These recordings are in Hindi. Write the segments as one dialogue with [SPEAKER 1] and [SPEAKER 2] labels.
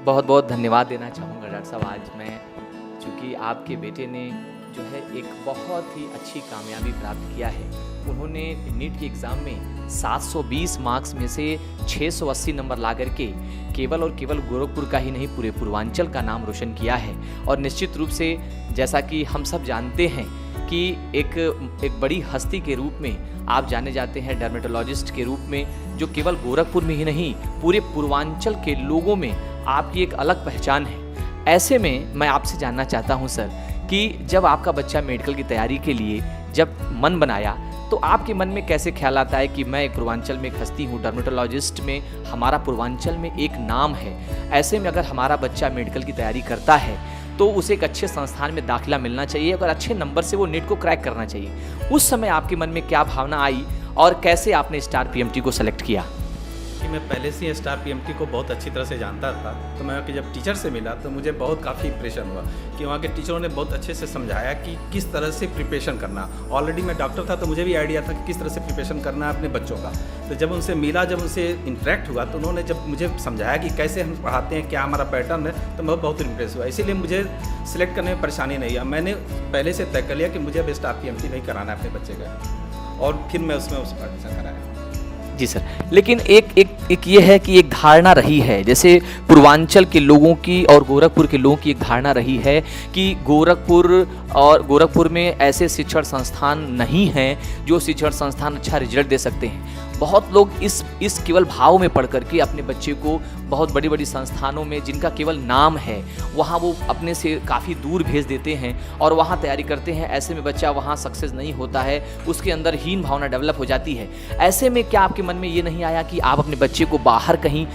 [SPEAKER 1] बहुत बहुत धन्यवाद देना चाहूँगा डॉक्टर साहब। आज मैं, चूँकि आपके बेटे ने जो है एक बहुत ही अच्छी कामयाबी प्राप्त किया है। उन्होंने नीट के एग्ज़ाम में 720 मार्क्स में से 680 नंबर ला करके केवल और केवल गोरखपुर का ही नहीं पूरे पूर्वांचल का नाम रोशन किया है। और निश्चित रूप से जैसा कि हम सब जानते हैं कि एक बड़ी हस्ती के रूप में आप जाने जाते हैं, डर्मेटोलॉजिस्ट के रूप में, जो केवल गोरखपुर में ही नहीं पूरे पूर्वांचल के लोगों में आपकी एक अलग पहचान है। ऐसे में मैं आपसे जानना चाहता हूं सर कि जब आपका बच्चा मेडिकल की तैयारी के लिए जब मन बनाया तो आपके मन में कैसे ख्याल आता है कि मैं एक पूर्वांचल में एक हस्ती हूँ, डर्मेटोलॉजिस्ट में हमारा पूर्वांचल में एक नाम है। ऐसे में अगर हमारा बच्चा मेडिकल की तैयारी करता है तो उसे एक अच्छे संस्थान में दाखिला मिलना चाहिए, अगर अच्छे नंबर से वो नीट को क्रैक करना चाहिए। उस समय आपके मन में क्या भावना आई और कैसे आपने स्टार पीएमटी को सेलेक्ट किया?
[SPEAKER 2] कि मैं पहले से स्टार पीएमटी को बहुत अच्छी तरह से जानता था, तो मैं कि जब टीचर से मिला तो मुझे बहुत काफ़ी इम्प्रेशन हुआ कि वहाँ के टीचरों ने बहुत अच्छे से समझाया कि किस तरह से प्रिपरेशन करना। ऑलरेडी मैं डॉक्टर था तो मुझे भी आइडिया था कि किस तरह से प्रिपरेशन करना है अपने बच्चों का। तो जब उनसे मिला, जब उनसे इंटरेक्ट हुआ तो उन्होंने जब मुझे समझाया कि कैसे हम पढ़ाते हैं, क्या हमारा पैटर्न है, तो मैं बहुत इम्प्रेस हुआ। इसीलिए मुझे सिलेक्ट करने में परेशानी नहीं हुआ। मैंने पहले से तय कर लिया कि मुझे अब स्टार पीएमटी नहीं कराना है अपने बच्चे का, और फिर मैं उसमें एडमिशन कराया।
[SPEAKER 1] जी सर, लेकिन एक ये है कि एक धारणा रही है, जैसे पूर्वांचल के लोगों की और गोरखपुर के लोगों की एक धारणा रही है कि गोरखपुर में ऐसे शिक्षण संस्थान नहीं हैं जो शिक्षण संस्थान अच्छा रिजल्ट दे सकते हैं। बहुत लोग इस केवल भाव में पढ़ करके अपने बच्चे को बहुत बड़ी बड़ी संस्थानों में जिनका केवल नाम है वहाँ वो अपने से काफ़ी दूर भेज देते हैं और वहाँ तैयारी करते हैं। ऐसे में बच्चा वहाँ सक्सेस नहीं होता है, उसके अंदर हीन भावना डेवलप हो जाती है। ऐसे में क्या आपके मन में ये नहीं आया कि आप अपने बच्चे को बाहर कहीं,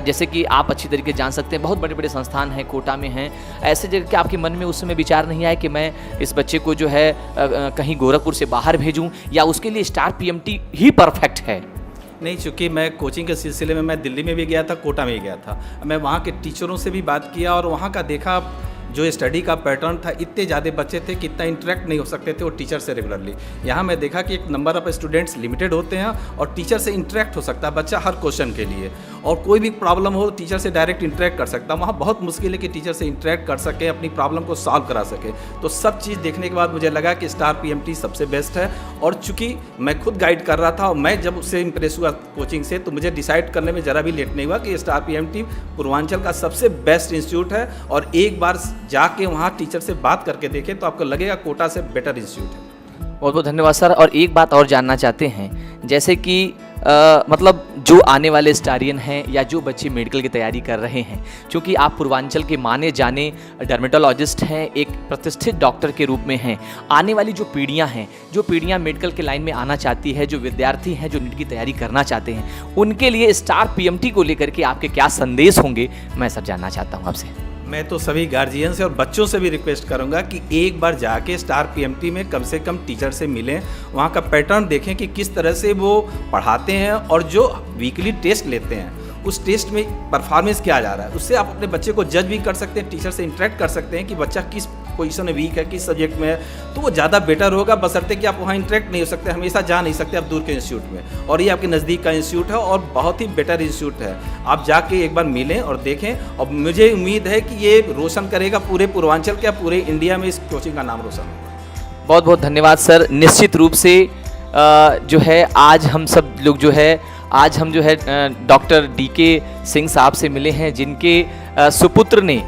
[SPEAKER 1] जैसे कि आप अच्छी तरीके जान सकते हैं बहुत बड़े बड़े संस्थान हैं, कोटा में हैं, ऐसे जगह क्या आपके मन में उस समय विचार नहीं आया कि मैं इस बच्चे को जो है कहीं गोरखपुर से बाहर भेजूँ, या उसके लिए स्टार पीएमटी ही परफेक्ट है?
[SPEAKER 2] नहीं, चूँकि मैं कोचिंग के सिलसिले में मैं दिल्ली में भी गया था, कोटा में भी गया था। मैं वहाँ के टीचरों से भी बात किया और वहाँ का देखा जो स्टडी का पैटर्न था, इतने ज़्यादा बच्चे थे कि इतना इंटरेक्ट नहीं हो सकते थे वो टीचर से रेगुलरली। यहाँ मैं देखा कि एक नंबर ऑफ स्टूडेंट्स लिमिटेड होते हैं और टीचर से इंटरेक्ट हो सकता है बच्चा हर क्वेश्चन के लिए, और कोई भी प्रॉब्लम हो टीचर से डायरेक्ट इंटरेक्ट कर सकता है। वहाँ बहुत मुश्किल है कि टीचर से इंटरेक्ट कर सके, अपनी प्रॉब्लम को सॉल्व करा सके। तो सब चीज़ देखने के बाद मुझे लगा कि स्टार पीएमटी सबसे बेस्ट है। और चूँकि मैं खुद गाइड कर रहा था और मैं जब उससे इंप्रेस हुआ कोचिंग से, तो मुझे डिसाइड करने में ज़रा भी लेट नहीं हुआ कि स्टार पीएमटी पूर्वांचल का सबसे बेस्ट इंस्टीट्यूट है। और एक बार जाके वहाँ टीचर से बात करके देखें तो आपको लगेगा कोटा से बेटर इंस्टीट्यूट है।
[SPEAKER 1] बहुत बहुत धन्यवाद सर। और एक बात और जानना चाहते हैं, जैसे कि मतलब जो आने वाले स्टारियन हैं या जो बच्चे मेडिकल की तैयारी कर रहे हैं, क्योंकि आप पूर्वांचल के माने जाने डर्मेटोलॉजिस्ट हैं, एक प्रतिष्ठित डॉक्टर के रूप में हैं, आने वाली जो पीढ़ियां हैं, जो पीढ़ियां मेडिकल के लाइन में आना चाहती है, जो विद्यार्थी हैं जो नीट की तैयारी करना चाहते हैं, उनके लिए स्टार पीएमटी को लेकर के आपके क्या संदेश होंगे, मैं सर जानना चाहता हूँ आपसे।
[SPEAKER 2] मैं तो सभी गार्जियन से और बच्चों से भी रिक्वेस्ट करूंगा कि एक बार जाके स्टार पीएमटी में कम से कम टीचर से मिलें, वहाँ का पैटर्न देखें कि किस तरह से वो पढ़ाते हैं, और जो वीकली टेस्ट लेते हैं उस टेस्ट में परफॉर्मेंस क्या जा रहा है, उससे आप अपने बच्चे को जज भी कर सकते हैं, टीचर से इंटरेक्ट कर सकते हैं कि बच्चा किस पोजीशन में वीक है, किस सब्जेक्ट में है, तो वो ज़्यादा बेटर होगा। बशर्ते कि आप वहाँ इंटरेक्ट नहीं हो सकते, हमेशा जा नहीं सकते आप दूर के इंस्टीट्यूट में, और ये आपके नज़दीक का इंस्टीट्यूट है और बहुत ही बेटर इंस्टीट्यूट है। आप जाके एक बार मिलें और देखें, और मुझे उम्मीद है कि ये रोशन करेगा पूरे पूर्वांचल के, पूरे इंडिया में इस कोचिंग का नाम रोशन होगा।
[SPEAKER 1] बहुत बहुत धन्यवाद सर। निश्चित रूप से जो है आज हम सब लोग जो है डॉक्टर डीके सिंह साहब से मिले हैं, जिनके सुपुत्र ने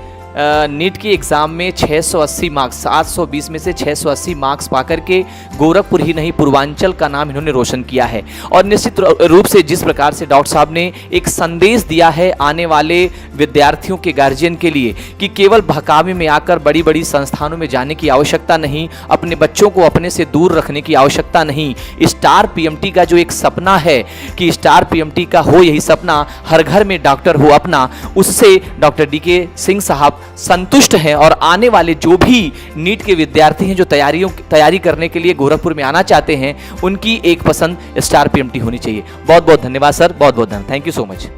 [SPEAKER 1] नीट की एग्ज़ाम में 680 मार्क्स, 720 में से 680 मार्क्स पाकर के गोरखपुर ही नहीं पूर्वांचल का नाम इन्होंने रोशन किया है। और निश्चित रूप से जिस प्रकार से डॉक्टर साहब ने एक संदेश दिया है आने वाले विद्यार्थियों के गार्जियन के लिए कि केवल बहकावे में आकर बड़ी बड़ी संस्थानों में जाने की आवश्यकता नहीं, अपने बच्चों को अपने से दूर रखने की आवश्यकता नहीं। स्टार पीएमटी का जो एक सपना है कि स्टार पीएमटी का हो यही सपना, हर घर में डॉक्टर हो अपना, उससे डॉक्टर डीके सिंह साहब संतुष्ट हैं। और आने वाले जो भी नीट के विद्यार्थी हैं जो तैयारी करने के लिए गोरखपुर में आना चाहते हैं, उनकी एक पसंद स्टार पीएमटी होनी चाहिए। बहुत बहुत धन्यवाद सर, बहुत बहुत धन्यवाद, थैंक यू सो मच।